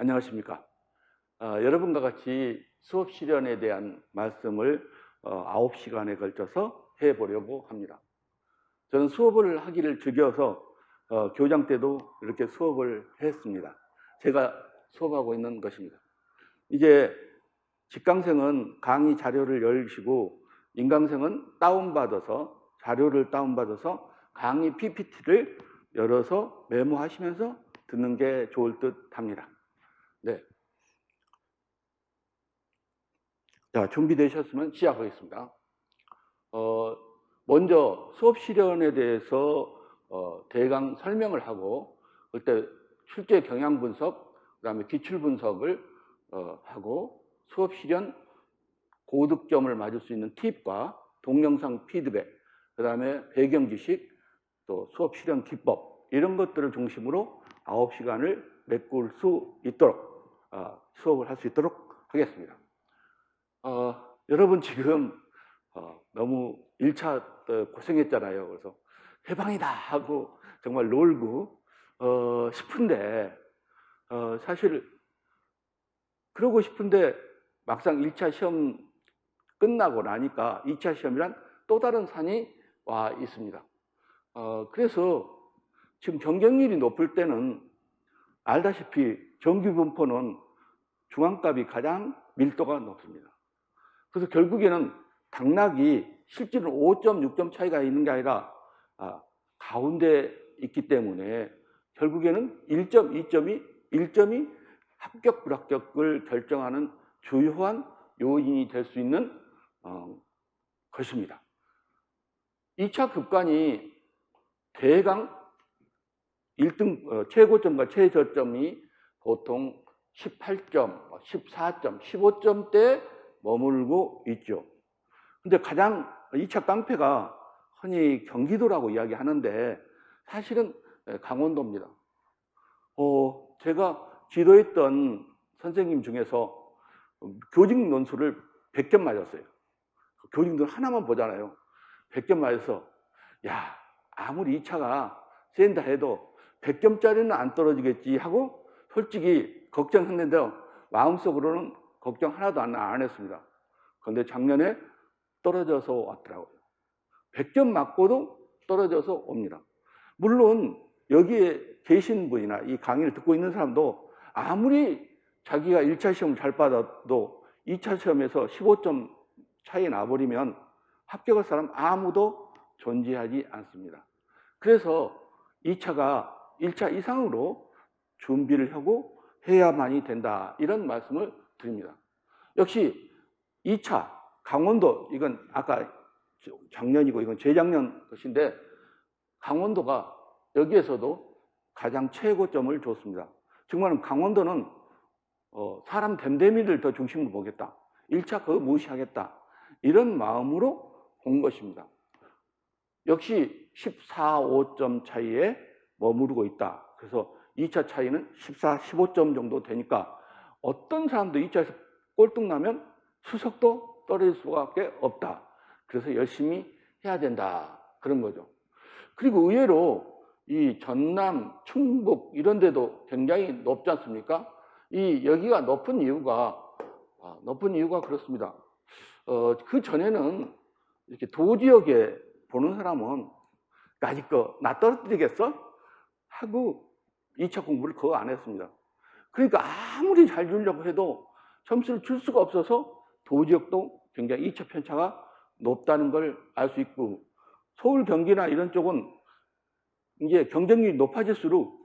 안녕하십니까. 여러분과 같이 수업 실현에 대한 말씀을 9시간에 걸쳐서 해보려고 합니다. 저는 수업을 하기를 즐겨서 교장 때도 이렇게 수업을 했습니다. 제가 수업하고 있는 것입니다. 이제 직강생은 강의 자료를 열시고 인강생은 자료를 다운받아서 강의 PPT를 열어서 메모하시면서 듣는 게 좋을 듯 합니다. 네. 자, 준비되셨으면 시작하겠습니다. 먼저 수업 실현에 대해서 대강 설명을 하고 그때 출제 경향 분석, 그다음에 기출 분석을 하고 수업 실현 고득점을 맞을 수 있는 팁과 동영상 피드백, 그다음에 배경 지식, 또 수업 실현 기법 이런 것들을 중심으로 9시간을 메꿀 수 있도록 수업을 할 수 있도록 하겠습니다. 여러분 지금 너무 1차 고생했잖아요. 그래서 해방이다 하고 정말 놀고 싶은데 사실 그러고 싶은데 막상 1차 시험 끝나고 나니까 2차 시험이란 또 다른 산이 와 있습니다. 그래서 지금 경쟁률이 높을 때는 알다시피 정규 분포는 중앙값이 가장 밀도가 높습니다. 그래서 결국에는 당락이 실제로 5.6점 차이가 있는 게 아니라 가운데 있기 때문에 결국에는 1점, 2점이 1점이 합격, 불합격을 결정하는 주요한 요인이 될 수 있는 것입니다. 2차 급간이 대강 1등 최고점과 최저점이 보통 18점, 14점, 15점대 머물고 있죠. 근데 가장 2차 깡패가 흔히 경기도라고 이야기하는데 사실은 강원도입니다. 제가 지도했던 선생님 중에서 교직 논술을 100점 맞았어요. 교직 논술 하나만 보잖아요. 100점 맞아서 야, 아무리 2차가 센다 해도 100점짜리는 안 떨어지겠지 하고 솔직히 걱정했는데 마음속으로는 걱정 하나도 안 했습니다. 그런데 작년에 떨어져서 왔더라고요. 100점 맞고도 떨어져서 옵니다. 물론 여기에 계신 분이나 이 강의를 듣고 있는 사람도 아무리 자기가 1차 시험을 잘 받아도 2차 시험에서 15점 차이 나버리면 합격할 사람 아무도 존재하지 않습니다. 그래서 2차가 1차 이상으로 준비를 하고 해야만이 된다, 이런 말씀을 드립니다. 역시 2차 강원도, 이건 아까 작년이고 이건 재작년 것인데 강원도가 여기에서도 가장 최고점을 줬습니다. 정말 강원도는 사람 댐댐이를 더 중심으로 보겠다, 1차 그거 무시하겠다, 이런 마음으로 본 것입니다. 역시 14, 5점 차이에 머무르고 있다. 그래서 2차 차이는 14, 15점 정도 되니까 어떤 사람도 2차에서 꼴등 나면 수석도 떨어질 수밖에 없다. 그래서 열심히 해야 된다, 그런 거죠. 그리고 의외로 이 전남, 충북 이런 데도 굉장히 높지 않습니까? 여기가 높은 이유가 그렇습니다. 그 전에는 이렇게 도지역에 보는 사람은 아직 나 떨어뜨리겠어? 하고 2차 공부를 그거 안 했습니다. 그러니까 아무리 잘 주려고 해도 점수를 줄 수가 없어서 도지역도 굉장히 2차 편차가 높다는 걸 알 수 있고, 서울, 경기나 이런 쪽은 이제 경쟁률이 높아질수록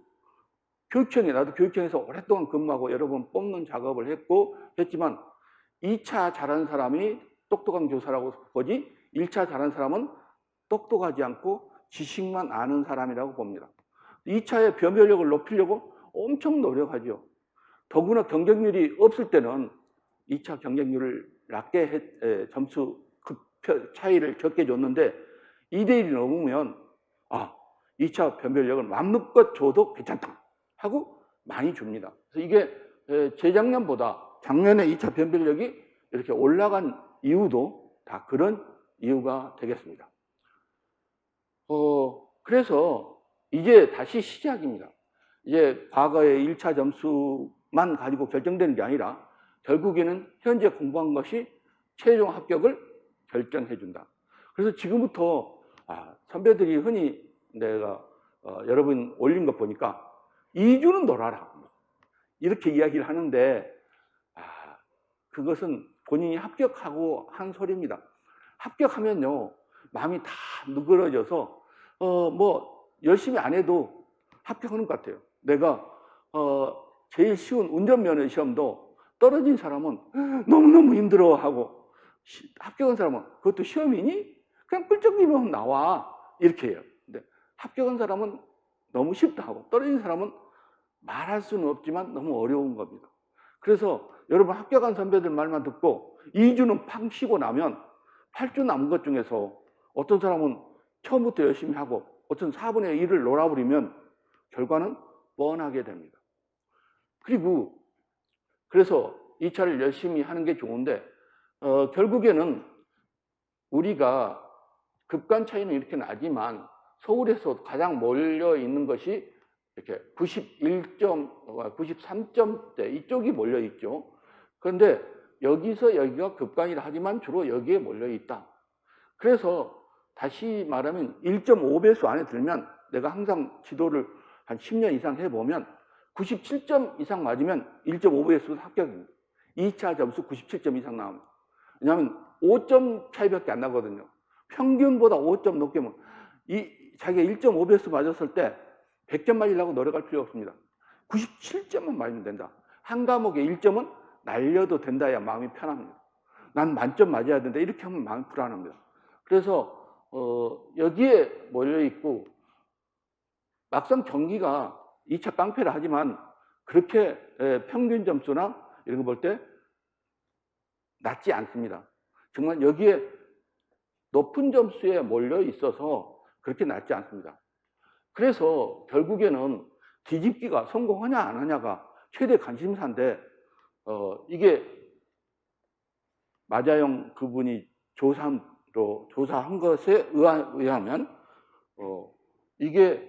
나도 교육청에서 오랫동안 근무하고 여러 번 뽑는 작업을 했지만 2차 잘하는 사람이 똑똑한 교사라고 보지 1차 잘하는 사람은 똑똑하지 않고 지식만 아는 사람이라고 봅니다. 2차의 변별력을 높이려고 엄청 노력하죠. 더구나 경쟁률이 없을 때는 2차 경쟁률을 낮게 점수 차이를 적게 줬는데 2대1이 넘으면 2차 변별력을 맘껏 줘도 괜찮다 하고 많이 줍니다. 그래서 이게 재작년보다 작년에 2차 변별력이 이렇게 올라간 이유도 다 그런 이유가 되겠습니다. 그래서 이제 다시 시작입니다. 이제 과거의 1차 점수 성적만 가지고 결정되는 게 아니라 결국에는 현재 공부한 것이 최종 합격을 결정해 준다. 그래서 지금부터 선배들이 흔히 내가 여러분 올린 거 보니까 2주는 놀아라 이렇게 이야기를 하는데 그것은 본인이 합격하고 한 소리입니다. 합격하면요 마음이 다 누그러져서 뭐 열심히 안 해도 합격하는 것 같아요. 내가 제일 쉬운 운전면허 시험도 떨어진 사람은 너무너무 힘들어하고 합격한 사람은 그것도 시험이니? 그냥 꿀쩍이면 나와 이렇게 해요. 근데 합격한 사람은 너무 쉽다 하고 떨어진 사람은 말할 수는 없지만 너무 어려운 겁니다. 그래서 여러분 합격한 선배들 말만 듣고 2주는 팡 쉬고 나면 8주 남은 것 중에서 어떤 사람은 처음부터 열심히 하고 어떤 4분의 1을 놀아버리면 결과는 뻔하게 됩니다. 그리고 그래서 2차를 열심히 하는 게 좋은데 결국에는 우리가 급간 차이는 이렇게 나지만 서울에서 가장 몰려 있는 것이 이렇게 93점대 이쪽이 몰려 있죠. 그런데 여기서 여기가 급간이라 하지만 주로 여기에 몰려 있다. 그래서 다시 말하면 1.5배수 안에 들면 내가 항상 지도를 한 10년 이상 해보면 97점 이상 맞으면 1.5배수 합격입니다. 2차 점수 97점 이상 나옵니다. 왜냐하면 5점 차이밖에 안 나거든요. 평균보다 5점 높게 자기가 1.5배수 맞았을 때 100점 맞으려고 노력할 필요 없습니다. 97점만 맞으면 된다. 한 과목에 1점은 날려도 된다야 마음이 편합니다. 난 만점 맞아야 된다. 이렇게 하면 마음이 불안합니다. 그래서 여기에 몰려있고 막상 경기가 2차 깡패라 하지만 그렇게 평균 점수나 이런 거 볼 때 낮지 않습니다. 정말 여기에 높은 점수에 몰려 있어서 그렇게 낮지 않습니다. 그래서 결국에는 뒤집기가 성공하냐 안 하냐가 최대 관심사인데 이게 마자영 그분이 조사한 것에 의하면 이게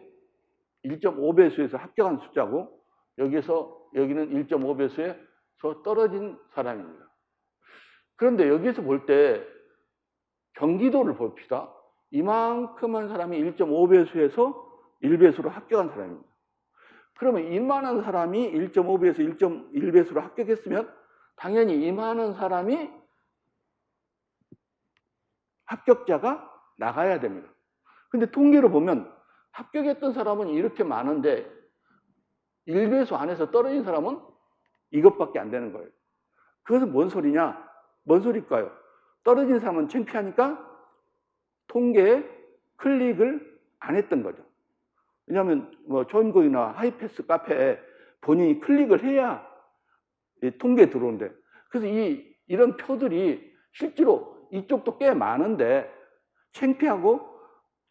1.5배수에서 합격한 숫자고 여기는 1.5배수에서 떨어진 사람입니다. 그런데 여기에서 볼 때 경기도를 봅시다. 이만큼한 사람이 1.5배수에서 1배수로 합격한 사람입니다. 그러면 이만한 사람이 1.5배에서 1.1배수로 합격했으면 당연히 이만한 사람이 합격자가 나가야 됩니다. 근데 통계로 보면 합격했던 사람은 이렇게 많은데 1배수 안에서 떨어진 사람은 이것밖에 안 되는 거예요. 그것은 뭔 소리냐? 뭔 소리일까요? 떨어진 사람은 창피하니까 통계에 클릭을 안 했던 거죠. 왜냐하면 뭐 초임고이나 하이패스 카페에 본인이 클릭을 해야 통계에 들어오는데 그래서 이런 표들이 실제로 이쪽도 꽤 많은데 창피하고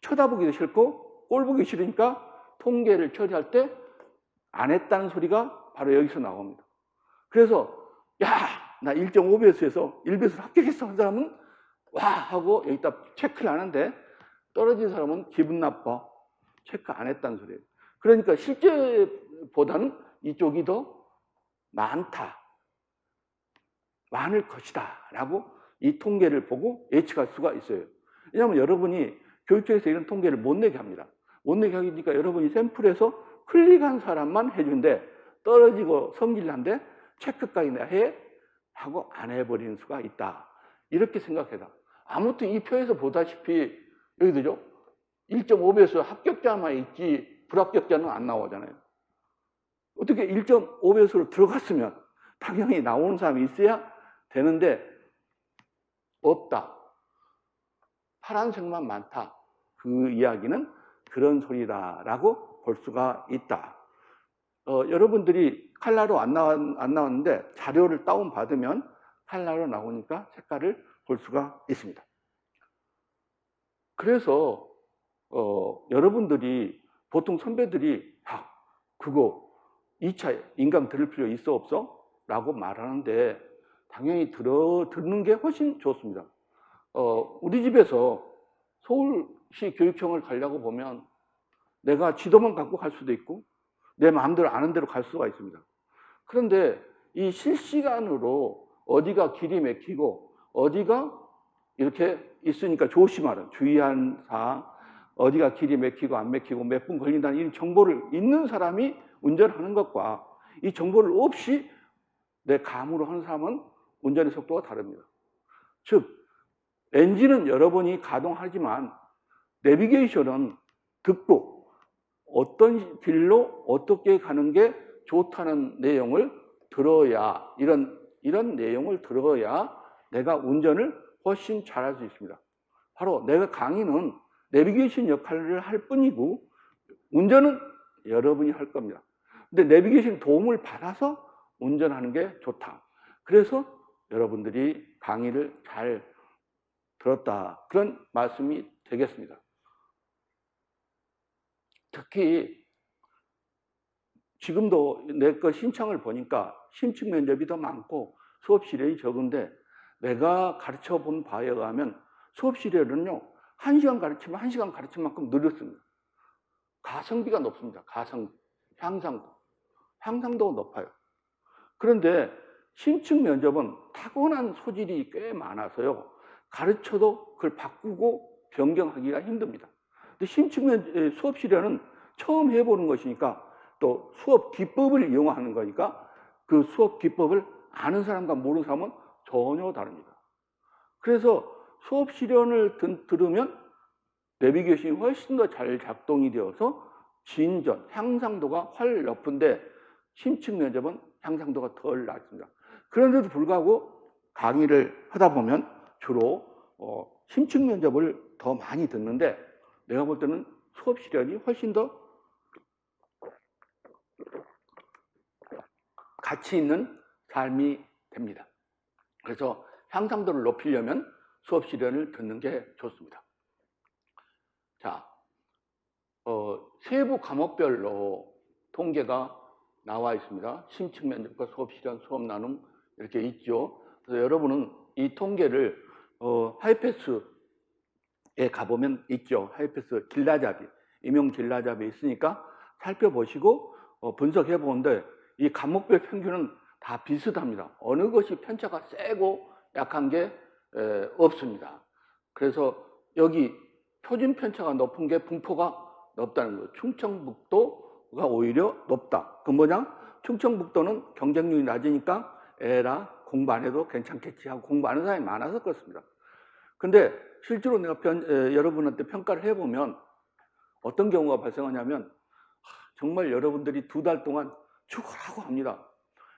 쳐다보기도 싫고 꼴 보기 싫으니까 통계를 처리할 때 안 했다는 소리가 바로 여기서 나옵니다. 그래서 나 1.5배수에서 1배수로 합격했어 한 사람은 와 하고 여기다 체크를 하는데 떨어진 사람은 기분 나빠 체크 안 했다는 소리예요. 그러니까 실제보다는 이쪽이 더 많을 것이다 라고 이 통계를 보고 예측할 수가 있어요. 왜냐하면 여러분이 교육청에서 이런 통계를 못 내게 합니다. 못 내게 하니까 여러분이 샘플에서 클릭한 사람만 해준대 떨어지고 성질난데 체크까지 해 하고 안 해버리는 수가 있다. 이렇게 생각해라. 아무튼 이 표에서 보다시피 여기도죠. 1.5배수 합격자만 있지 불합격자는 안 나오잖아요. 어떻게 1.5배수로 들어갔으면 당연히 나오는 사람이 있어야 되는데 없다. 파란색만 많다. 그 이야기는 그런 소리다라고 볼 수가 있다. 여러분들이 칼라로 안 나왔는데 자료를 다운받으면 칼라로 나오니까 색깔을 볼 수가 있습니다. 그래서 여러분들이 보통 선배들이 그거 2차 인강 들을 필요 있어 없어? 라고 말하는데 당연히 듣는 게 훨씬 좋습니다. 우리 집에서 서울시 교육청을 가려고 보면 내가 지도만 갖고 갈 수도 있고 내 마음대로 아는 대로 갈 수가 있습니다. 그런데 이 실시간으로 어디가 길이 막히고 어디가 이렇게 있으니까 조심하는 주의한 사항, 어디가 길이 막히고 안 막히고 몇 분 걸린다는 이 정보를 있는 사람이 운전하는 것과 이 정보를 없이 내 감으로 하는 사람은 운전의 속도가 다릅니다. 즉 엔진은 여러 번이 가동하지만 내비게이션은 듣고 어떤 길로 어떻게 가는 게 좋다는 내용을 들어야 이런 내용을 들어야 내가 운전을 훨씬 잘할 수 있습니다. 바로 내가 강의는 내비게이션 역할을 할 뿐이고 운전은 여러분이 할 겁니다. 근데 내비게이션 도움을 받아서 운전하는 게 좋다. 그래서 여러분들이 강의를 잘 들었다. 그런 말씀이 되겠습니다. 특히 지금도 내 거 신청을 보니까 심층 면접이 더 많고 수업 시간이 적은데 내가 가르쳐 본 바에 의하면 수업 시간은요 1시간 가르치면 1시간 가르친 만큼 느렸습니다. 가성비가 높습니다. 가성비, 향상도가 높아요. 그런데 심층 면접은 타고난 소질이 꽤 많아서요 가르쳐도 그걸 바꾸고 변경하기가 힘듭니다. 근데 심층 수업 시간은 처음 해보는 것이니까 또 수업 기법을 이용하는 거니까 그 수업 기법을 아는 사람과 모르는 사람은 전혀 다릅니다. 그래서 수업 시련을 들으면 내비게이션이 훨씬 더 잘 작동이 되어서 진전, 향상도가 훨 높은데 심층 면접은 향상도가 덜 낮습니다. 그런데도 불구하고 강의를 하다 보면 주로 심층 면접을 더 많이 듣는데 내가 볼 때는 수업 시련이 훨씬 더 가치 있는 삶이 됩니다. 그래서 향상도를 높이려면 수업 시련을 듣는 게 좋습니다. 자, 세부 과목별로 통계가 나와 있습니다. 심층 면접과 수업 시련, 수업 나눔 이렇게 있죠. 그래서 여러분은 이 통계를 하이패스에 가보면 있죠. 하이패스 길라잡이, 임용 길라잡이 있으니까 살펴보시고 분석해 보는데 이 과목별 평균은 다 비슷합니다. 어느 것이 편차가 세고 약한 게 없습니다. 그래서 여기 표준 편차가 높은 게 분포가 높다는 거예요. 충청북도가 오히려 높다. 그 뭐냐? 충청북도는 경쟁률이 낮으니까 에라 공부 안 해도 괜찮겠지 하고 공부하는 사람이 많아서 그렇습니다. 근데 실제로 내가 여러분한테 평가를 해보면 어떤 경우가 발생하냐면 정말 여러분들이 2달 동안 죽으라고 합니다.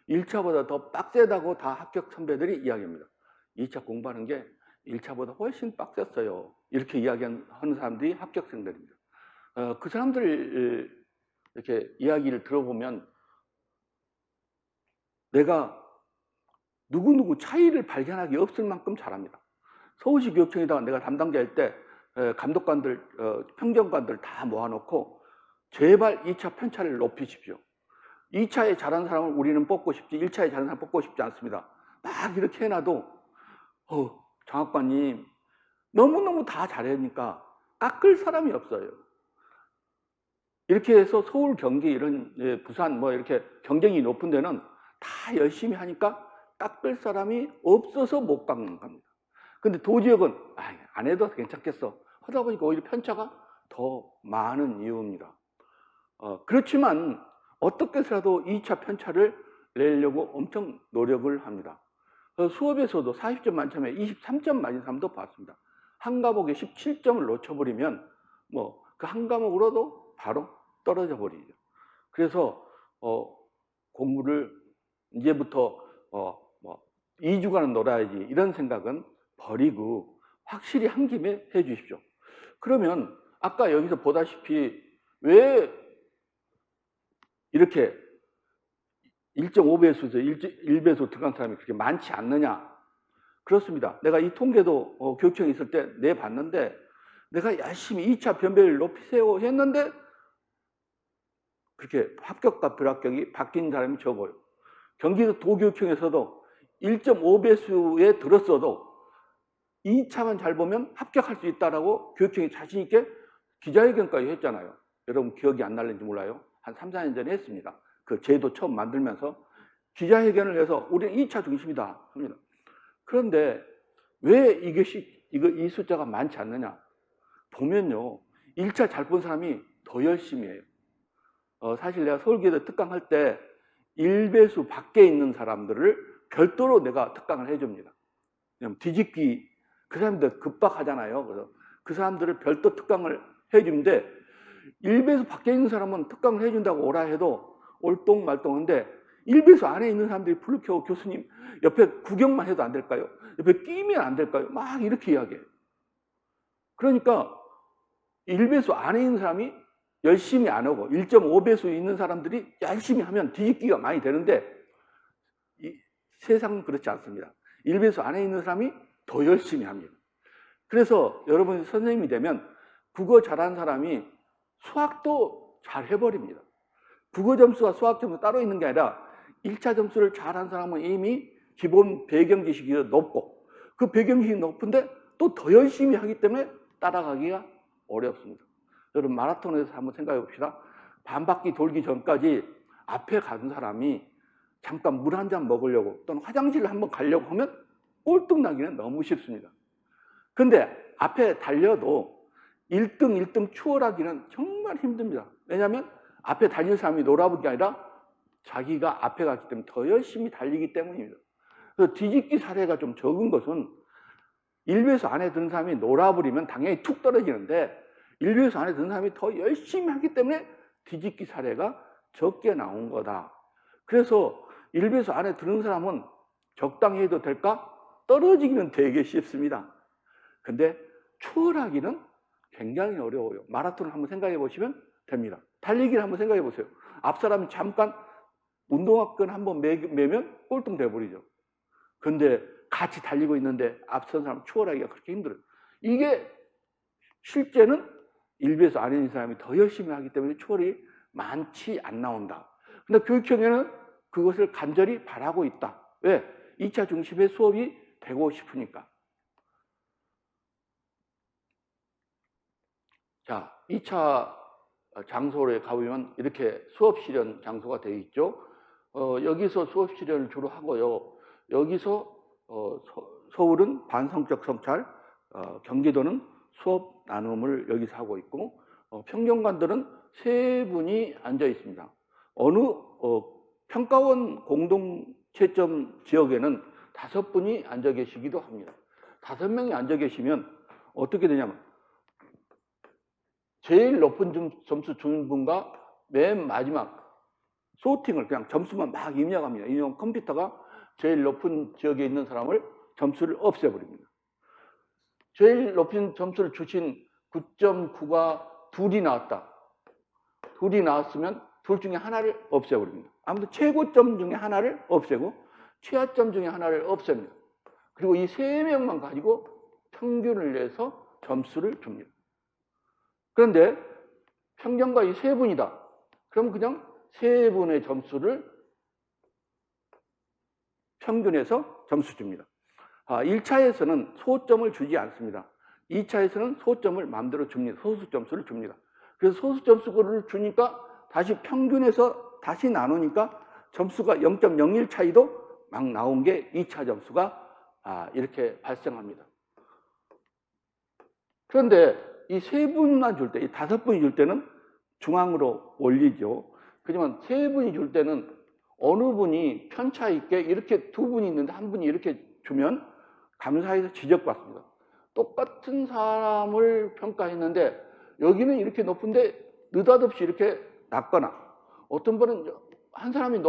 1차보다 더 빡세다고 다 합격 선배들이 이야기합니다. 2차 공부하는 게 1차보다 훨씬 빡셌어요. 이렇게 이야기하는 사람들이 합격생들입니다. 그 사람들 이렇게 이야기를 들어보면 내가 누구누구 차이를 발견하기 없을 만큼 잘합니다. 서울시 교육청에다가 내가 담당자일 때 감독관들, 평정관들 다 모아놓고 제발 2차 편차를 높이십시오. 2차에 잘하는 사람을 우리는 뽑고 싶지 1차에 잘하는 사람 뽑고 싶지 않습니다. 막 이렇게 해놔도 장학관님 너무너무 다 잘하니까 깎을 사람이 없어요. 이렇게 해서 서울, 경기, 이런 부산 뭐 이렇게 경쟁이 높은 데는 다 열심히 하니까 깎을 사람이 없어서 못 깎는 겁니다. 근데 도지역은 안 해도 괜찮겠어 하다 보니까 오히려 편차가 더 많은 이유입니다. 그렇지만 어떻게 해서라도 2차 편차를 내려고 엄청 노력을 합니다. 수업에서도 40점 만점에 23점 맞은 사람도 봤습니다. 한 과목에 17점을 놓쳐버리면 뭐 그 한 과목으로도 바로 떨어져 버리죠. 그래서 공부를 이제부터 뭐 2주간은 놀아야지 이런 생각은 버리고 확실히 한 김에 해 주십시오. 그러면 아까 여기서 보다시피 왜 이렇게 1.5배수에서 1배수 들어간 사람이 그렇게 많지 않느냐? 그렇습니다. 내가 이 통계도 교육청에 있을 때 내봤는데 내가 열심히 2차 변별을 높이세요 했는데 그렇게 합격과 불합격이 바뀐 사람이 적어요. 경기도 도교육청에서도 1.5배수에 들었어도 2차만 잘 보면 합격할 수 있다라고 교육청이 자신 있게 기자회견까지 했잖아요. 여러분 기억이 안 날는지 몰라요. 한 3, 4년 전에 했습니다. 그 제도 처음 만들면서 기자회견을 해서 우리는 2차 중심이다 합니다. 그런데 왜 이 숫자가 많지 않느냐? 보면요, 1차 잘 본 사람이 더 열심히 해요. 사실 내가 서울교대 특강할 때 1배수 밖에 있는 사람들을 별도로 내가 특강을 해줍니다. 왜냐면 뒤집기, 그 사람들 급박하잖아요. 그래서 그 사람들을 별도 특강을 해주는데 1배수 밖에 있는 사람은 특강을 해준다고 오라 해도 올똥말똥한데 1배수 안에 있는 사람들이 불을 켜고 교수님 옆에 구경만 해도 안 될까요? 옆에 끼면 안 될까요? 막 이렇게 이야기해요. 그러니까 1배수 안에 있는 사람이 열심히 안 하고 1.5배수 있는 사람들이 열심히 하면 뒤집기가 많이 되는데 세상은 그렇지 않습니다. 1배수 안에 있는 사람이 더 열심히 합니다. 그래서 여러분이 선생님이 되면 국어 잘하는 사람이 수학도 잘 해버립니다. 국어 점수와 수학 점수 따로 있는 게 아니라 1차 점수를 잘한 사람은 이미 기본 배경 지식이 높고 그 배경 지식이 높은데 또 더 열심히 하기 때문에 따라가기가 어렵습니다. 여러분 마라톤에서 한번 생각해 봅시다. 반 바퀴 돌기 전까지 앞에 간 사람이 잠깐 물 한 잔 먹으려고 또는 화장실을 한번 가려고 하면 꼴등나기는 너무 쉽습니다. 근데 앞에 달려도 1등 추월하기는 정말 힘듭니다. 왜냐하면 앞에 달릴 사람이 놀아본 게 아니라 자기가 앞에 갔기 때문에 더 열심히 달리기 때문입니다. 그래서 뒤집기 사례가 좀 적은 것은 1배수 안에 드는 사람이 놀아버리면 당연히 툭 떨어지는데 1배수 안에 드는 사람이 더 열심히 하기 때문에 뒤집기 사례가 적게 나온 거다. 그래서 1배수 안에 드는 사람은 적당히 해도 될까? 떨어지기는 되게 쉽습니다. 근데 추월하기는 굉장히 어려워요. 마라톤을 한번 생각해 보시면 됩니다. 달리기를 한번 생각해 보세요. 앞 사람이 잠깐 운동화끈 한번 매면 꼴등 돼버리죠. 근데 같이 달리고 있는데 앞선 사람 추월하기가 그렇게 힘들어요. 이게 실제는 1배수 안에 있는 사람이 더 열심히 하기 때문에 추월이 많지 안 나온다. 근데 교육청에는 그것을 간절히 바라고 있다. 왜? 2차 중심의 수업이 되고 싶으니까. 자, 2차 장소에 가보면 이렇게 수업 실현 장소가 되어 있죠. 여기서 수업 실현을 주로 하고요. 여기서 서울은 반성적 성찰, 경기도는 수업 나눔을 여기서 하고 있고, 평경관들은 3분이 앉아 있습니다. 어느 평가원 공동채점 지역에는 5분이 앉아 계시기도 합니다. 5명이 앉아 계시면 어떻게 되냐면 제일 높은 점수 주는 분과 맨 마지막 소팅을 그냥 점수만 막 입력합니다. 입력 컴퓨터가 제일 높은 지역에 있는 사람을 점수를 없애버립니다. 제일 높은 점수를 주신 9.9가 둘이 나왔다. 둘이 나왔으면 둘 중에 하나를 없애버립니다. 아무튼 최고점 중에 하나를 없애고 최하점 중에 하나를 없앱니다. 그리고 이 3명만 가지고 평균을 내서 점수를 줍니다. 그런데 평균과 이 3분이다. 그럼 그냥 3분의 점수를 평균해서 점수 줍니다. 1차에서는 소점을 주지 않습니다. 2차에서는 소점을 마음대로 줍니다. 소수 점수를 줍니다. 그래서 소수 점수를 주니까 다시 평균해서 다시 나누니까 점수가 0.01 차이도 막 나온 게 2차 점수가 이렇게 발생합니다. 그런데 이 3분만 줄 때, 이 5분이 줄 때는 중앙으로 올리죠. 하지만 3분이 줄 때는 어느 분이 편차 있게 이렇게 2분이 있는데 한 분이 이렇게 주면 감사해서 지적받습니다. 똑같은 사람을 평가했는데 여기는 이렇게 높은데 느닷없이 이렇게 낮거나 어떤 분은 한 사람이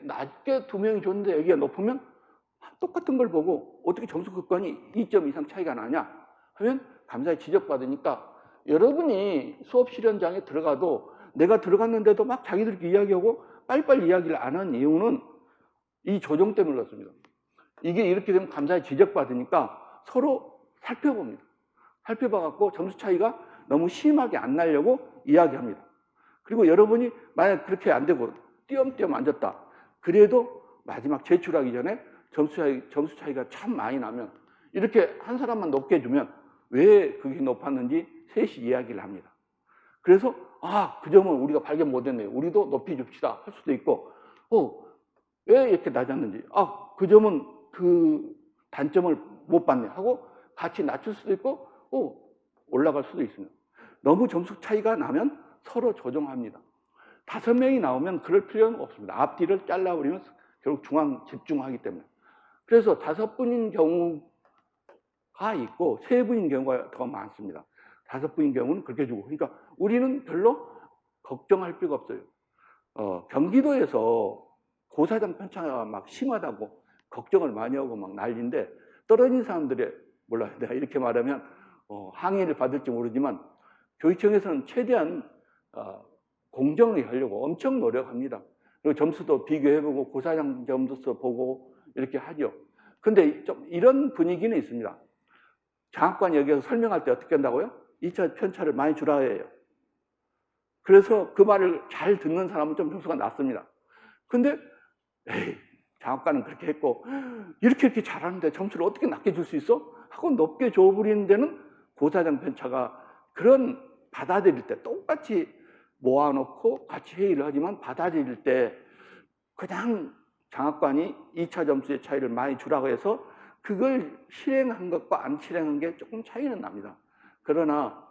낮게 2명이 줬는데 여기가 높으면 똑같은 걸 보고 어떻게 점수 급관이 2점 이상 차이가 나냐 하면 감사히 지적받으니까 여러분이 수업 실현장에 들어가도 내가 들어갔는데도 막 자기들끼리 이야기하고 빨리빨리 이야기를 안 하는 이유는 이 조정 때문에 그렇습니다. 이게 이렇게 되면 감사히 지적받으니까 서로 살펴봅니다. 살펴봐갖고 점수 차이가 너무 심하게 안 나려고 이야기합니다. 그리고 여러분이 만약 그렇게 안 되고 띄엄띄엄 앉았다. 그래도 마지막 제출하기 전에 점수 차이가 참 많이 나면 이렇게 한 사람만 높게 해주면 왜 그게 높았는지 셋이 이야기를 합니다. 그래서 그 점은 우리가 발견 못했네요. 우리도 높이 줍시다 할 수도 있고 왜 이렇게 낮았는지, 그 점은 그 단점을 못 봤네 하고 같이 낮출 수도 있고 올라갈 수도 있습니다. 너무 점수 차이가 나면 서로 조정합니다. 5명이 나오면 그럴 필요는 없습니다. 앞뒤를 잘라버리면 결국 중앙 집중하기 때문에. 그래서 5분인 경우가 있고 3분인 경우가 더 많습니다. 5분인 경우는 그렇게 주고. 그러니까 우리는 별로 걱정할 필요가 없어요. 경기도에서 고사장 편차가 막 심하다고 걱정을 많이 하고 막 난리인데, 떨어진 사람들의, 몰라요. 내가 이렇게 말하면 항의를 받을지 모르지만 교육청에서는 최대한 공정하게 하려고 엄청 노력합니다. 그리고 점수도 비교해보고 고사장 점수도 보고 이렇게 하죠. 근데 좀 이런 분위기는 있습니다. 장학관이 여기서 설명할 때 어떻게 한다고요? 2차 편차를 많이 주라 해요. 그래서 그 말을 잘 듣는 사람은 좀 점수가 낮습니다. 근데 장학관은 그렇게 했고 이렇게 잘하는데 점수를 어떻게 낮게 줄 수 있어? 하고 높게 줘버리는 데는 고사장 편차가, 그런 받아들일 때 똑같이 모아놓고 같이 회의를 하지만 받아들일 때 그냥 장학관이 2차 점수의 차이를 많이 주라고 해서 그걸 실행한 것과 안 실행한 게 조금 차이는 납니다. 그러나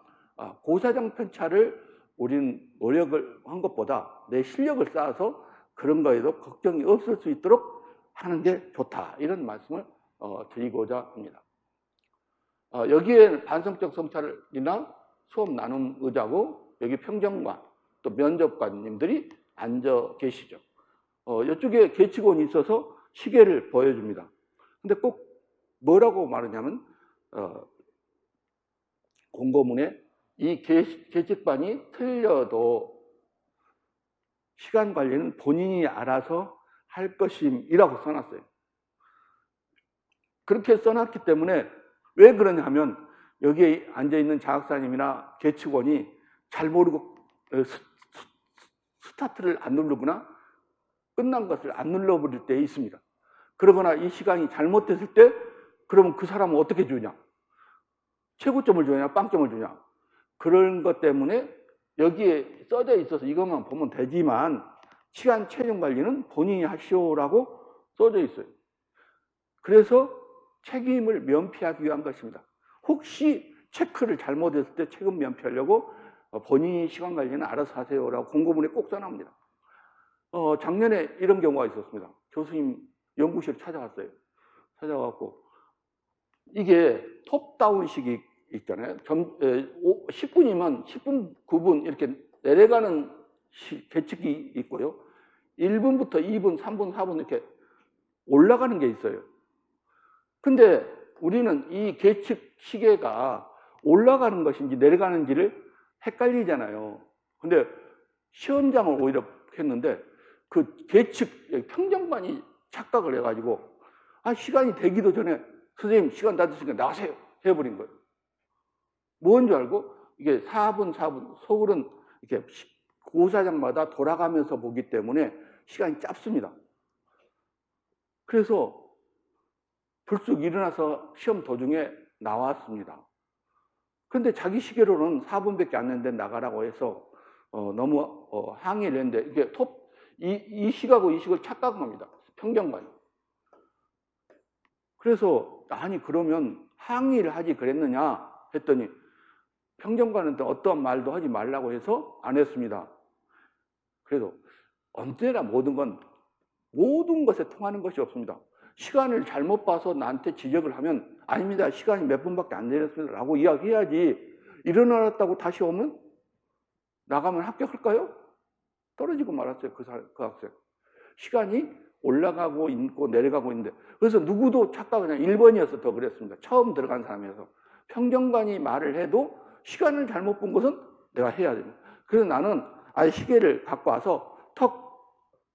고사장 편차를 우리는 노력을 한 것보다 내 실력을 쌓아서 그런 거에도 걱정이 없을 수 있도록 하는 게 좋다, 이런 말씀을 드리고자 합니다. 여기에 반성적 성찰이나 수업 나눔 의자고 여기 평정관 또 면접관님들이 앉아 계시죠. 이쪽에 계측원이 있어서 시계를 보여줍니다. 근데 꼭 뭐라고 말하냐면 공고문에 이 계측반이 틀려도 시간 관리는 본인이 알아서 할 것임이라고 써놨어요. 그렇게 써놨기 때문에 왜 그러냐 하면 여기에 앉아있는 장학사님이나 계측원이 잘 모르고 스타트를 안 누르거나 끝난 것을 안 눌러버릴 때 있습니다. 그러거나 이 시간이 잘못됐을 때 그러면 그 사람은 어떻게 주냐? 최고점을 주냐? 빵점을 주냐? 그런 것 때문에 여기에 써져 있어서 이것만 보면 되지만 시간 최종 관리는 본인이 하시오라고 써져 있어요. 그래서 책임을 면피하기 위한 것입니다. 혹시 체크를 잘못했을 때 책임 면피하려고 본인이 시간 관리는 알아서 하세요라고 공고문에 꼭 써납니다. 작년에 이런 경우가 있었습니다. 교수님 연구실 찾아갔어요. 찾아가고 이게 톱다운식이 있잖아요. 10분이면 10분, 9분 이렇게 내려가는 계측이 있고요. 1분부터 2분, 3분, 4분 이렇게 올라가는 게 있어요. 근데 우리는 이 계측 시계가 올라가는 것인지 내려가는지를 헷갈리잖아요. 근데 시험장을 오히려 했는데 그 계측 평정반이 착각을 해가지고 시간이 되기도 전에 선생님 시간 다 됐으니까 나가세요 해버린 거예요. 뭔 줄 알고? 이게 4분, 4분 서울은 이렇게 고사장마다 돌아가면서 보기 때문에 시간이 짧습니다. 그래서 불쑥 일어나서 시험 도중에 나왔습니다. 근데 자기 시계로는 4분밖에 안 됐는데 나가라고 해서 너무 항의를 했는데 이게 이 식하고 이 식을 착각합니다. 평정관이. 그래서 아니 그러면 항의를 하지 그랬느냐 했더니 평정관한테 어떠한 말도 하지 말라고 해서 안 했습니다. 그래도 언제나 모든 것에 통하는 것이 없습니다. 시간을 잘못 봐서 나한테 지적을 하면 아닙니다. 시간이 몇 분밖에 안 되었습니다. 라고 이야기해야지. 일어났다고 다시 오면 나가면 합격할까요? 떨어지고 말았어요. 그 학생. 시간이 올라가고 있고 내려가고 있는데 그래서 누구도 착각하냐 1번이어서 더 그랬습니다. 처음 들어간 사람이어서. 평정관이 말을 해도 시간을 잘못 본 것은 내가 해야 됩니다. 그래서 나는 아예 시계를 갖고 와서 턱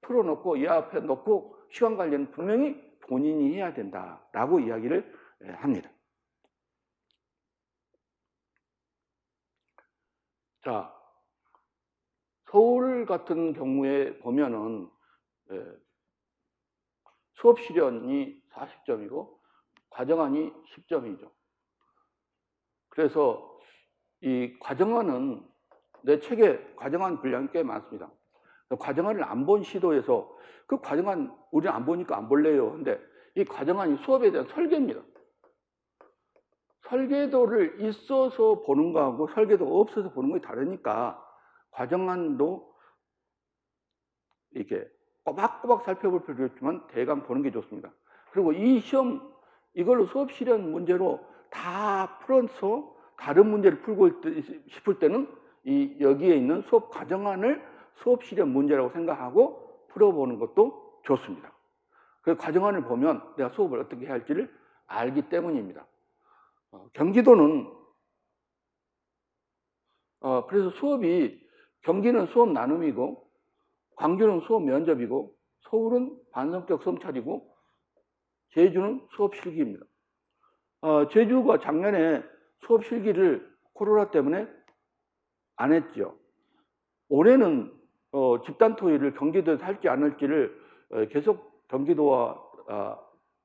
풀어놓고 이 앞에 놓고 시간 관리는 분명히 본인이 해야 된다라고 이야기를 합니다. 자, 서울 같은 경우에 보면은 수업 시련이 40점이고 과정안이 10점이죠. 그래서 이 과정안은 내 책에 과정안 분량이 꽤 많습니다. 과정안을 안 본 시도에서 그 과정안 우리는 안 보니까 안 볼래요. 근데 이 과정안이 수업에 대한 설계입니다. 설계도를 있어서 보는 거하고 설계도가 없어서 보는 게 다르니까 과정안도 이렇게 꼬박꼬박 살펴볼 필요도 있지만 대강 보는 게 좋습니다. 그리고 이 시험 이걸로 수업 실현 문제로 다 풀어서 다른 문제를 풀고 싶을 때는 여기에 있는 수업 과정안을 수업 실현 문제라고 생각하고 풀어보는 것도 좋습니다. 그 과정안을 보면 내가 수업을 어떻게 해야 할지를 알기 때문입니다. 경기도는 그래서 경기는 수업 나눔이고 광주는 수업 면접이고 서울은 반성격 성찰이고 제주는 수업 실기입니다. 제주가 작년에 수업 실기를 코로나 때문에 안 했죠. 올해는 집단 토의를 경기도에서 할지 안 할지를 계속 경기도와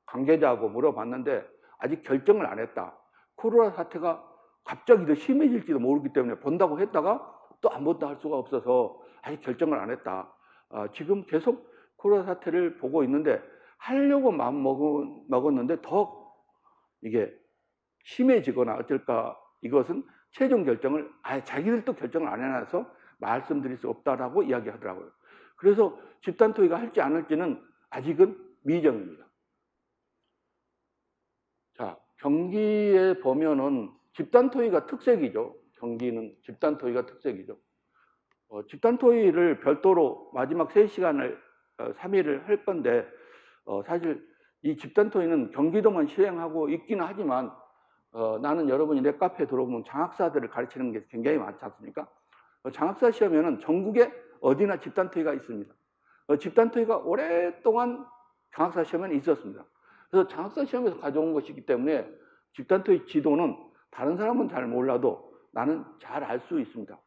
관계자하고 물어봤는데 아직 결정을 안 했다. 코로나 사태가 갑자기 더 심해질지도 모르기 때문에 본다고 했다가 또 안 본다 할 수가 없어서 아직 결정을 안 했다. 지금 계속 코로나 사태를 보고 있는데 하려고 마음 먹었는데 더 이게 심해지거나 어쩔까 이것은 최종 결정을 아예 자기들도 결정을 안 해놔서 말씀드릴 수 없다라고 이야기하더라고요. 그래서 집단 토의가 할지 안 할지는 아직은 미정입니다. 자, 경기에 보면은 집단 토의가 특색이죠. 경기는 집단 토의가 특색이죠. 집단 토의를 별도로 마지막 3시간을 3일을 할 건데 사실 이 집단 토의는 경기도만 시행하고 있기는 하지만 나는 여러분이 내 카페에 들어오면 장학사들을 가르치는 게 굉장히 많지 않습니까? 장학사 시험에는 전국에 어디나 집단 토의가 있습니다. 집단 토의가 오랫동안 장학사 시험에는 있었습니다. 그래서 장학사 시험에서 가져온 것이기 때문에 집단 토의 지도는 다른 사람은 잘 몰라도 나는 잘 알 수 있습니다.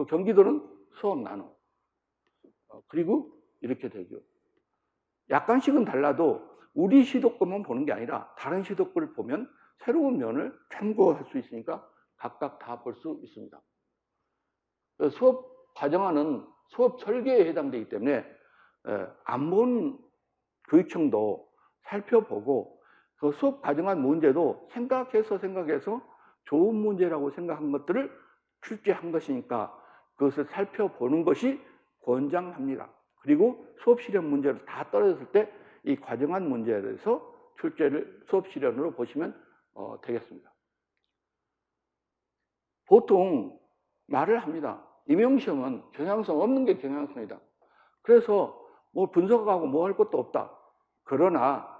경기도는 수업 나눔. 그리고 이렇게 되죠. 약간씩은 달라도 우리 시도권만 보는 게 아니라 다른 시도권을 보면 새로운 면을 참고할 수 있으니까 각각 다 볼 수 있습니다. 수업 과정안은 수업 설계에 해당되기 때문에 안 본 교육청도 살펴보고 그 수업 과정안 문제도 생각해서 좋은 문제라고 생각한 것들을 출제한 것이니까 그것을 살펴보는 것이 권장합니다. 그리고 수업 실현 문제를 다 떨어졌을 때 이 과정안 문제에 대해서 출제를 수업 실현으로 보시면 되겠습니다. 보통 말을 합니다. 임용시험은 경향성 없는 게 경향성이다. 그래서 뭐 분석하고 뭐 할 것도 없다. 그러나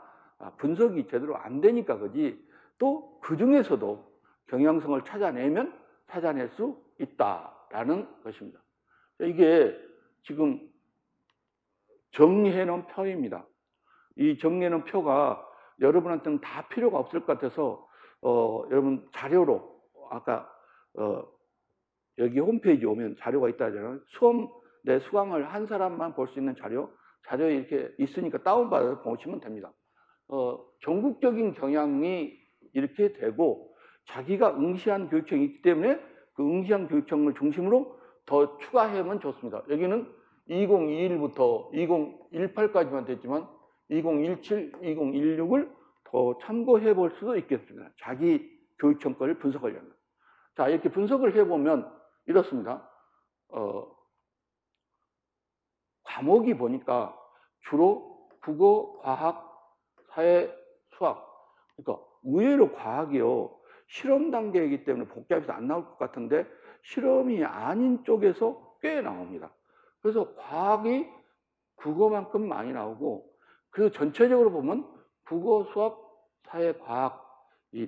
분석이 제대로 안 되니까 그지 또 그 중에서도 경향성을 찾아낼 수 있다라는 것입니다. 이게 지금 정리해 놓은 표입니다. 이 정리해 놓은 표가 여러분한테는 다 필요가 없을 것 같아서 여러분 자료로 아까 여기 홈페이지 오면 자료가 있다 하잖아요. 내 수강을 한 사람만 볼 수 있는 자료에 이렇게 있으니까 다운받아서 보시면 됩니다. 전국적인 경향이 이렇게 되고 자기가 응시한 교육청이 있기 때문에 그 응시한 교육청을 중심으로 더 추가하면 좋습니다. 여기는 2021부터 2018까지만 됐지만 2017, 2016을 더 참고해 볼 수도 있겠습니다. 자기 교육청 거를 분석하려면. 자, 이렇게 분석을 해보면 이렇습니다. 과목이 보니까 주로 국어, 과학, 사회, 수학. 그러니까 의외로 과학이요. 실험 단계이기 때문에 복잡해서 안 나올 것 같은데 실험이 아닌 쪽에서 꽤 나옵니다. 그래서 과학이 국어만큼 많이 나오고 그리고 전체적으로 보면 국어, 수학, 사회, 과학 이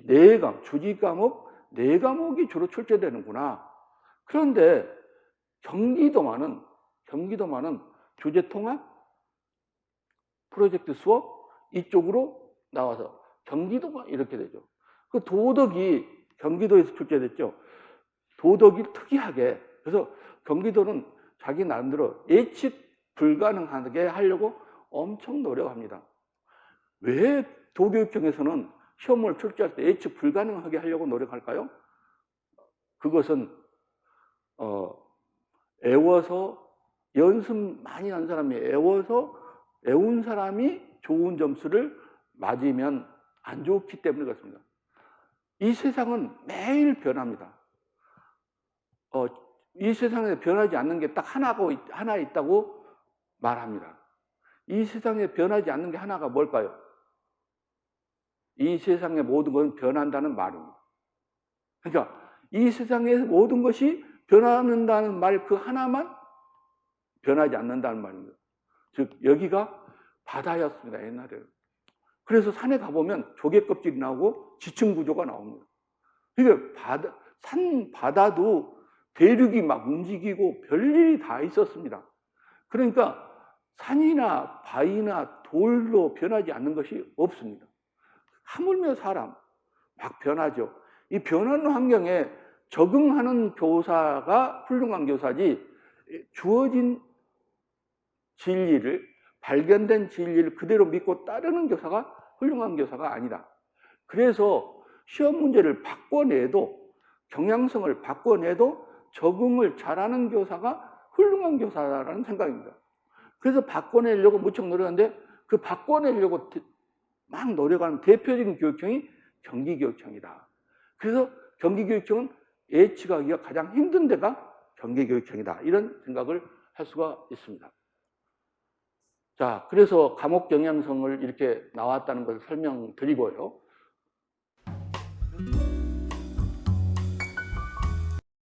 주지 과목 4과목이 주로 출제되는구나. 그런데 경기도만은 주제 통합, 프로젝트 수업 이쪽으로 나와서 경기도만 이렇게 되죠. 그 도덕이 경기도에서 출제됐죠. 도덕이 특이하게 그래서 경기도는 자기 나름대로 예측 불가능하게 하려고 엄청 노력합니다. 왜 도교육청에서는 시험을 출제할 때 예측 불가능하게 하려고 노력할까요? 그것은 애워서 연습 많이 한 사람이 애운 사람이 좋은 점수를 맞으면 안 좋기 때문에 그렇습니다. 이 세상은 매일 변합니다. 이 세상에 변하지 않는 게 딱 하나 있다고 말합니다. 이 세상에 변하지 않는 게 하나가 뭘까요? 이 세상의 모든 것은 변한다는 말입니다. 그러니까 이 세상의 모든 것이 변한다는 말 그 하나만 변하지 않는다는 말입니다. 즉 여기가 바다였습니다. 옛날에. 그래서 산에 가보면 조개 껍질이 나오고 지층 구조가 나옵니다. 그러니까 바다도 대륙이 막 움직이고 별일이 다 있었습니다. 그러니까 산이나 바위나 돌로 변하지 않는 것이 없습니다. 하물며 사람 막 변하죠. 이 변하는 환경에 적응하는 교사가 훌륭한 교사지, 주어진 진리를, 발견된 진리를 그대로 믿고 따르는 교사가 훌륭한 교사가 아니다. 그래서 시험 문제를 바꿔내도, 경향성을 바꿔내도 적응을 잘하는 교사가 훌륭한 교사라는 생각입니다. 그래서 바꿔내려고 무척 노력하는데, 그 바꿔내려고 막 노력하는 대표적인 교육형이 경기교육형이다. 그래서 경기교육형은 예측하기가 가장 힘든 데가 경기교육형이다. 이런 생각을 할 수가 있습니다. 자, 그래서 과목 경향성을 이렇게 나왔다는 것을 설명드리고요.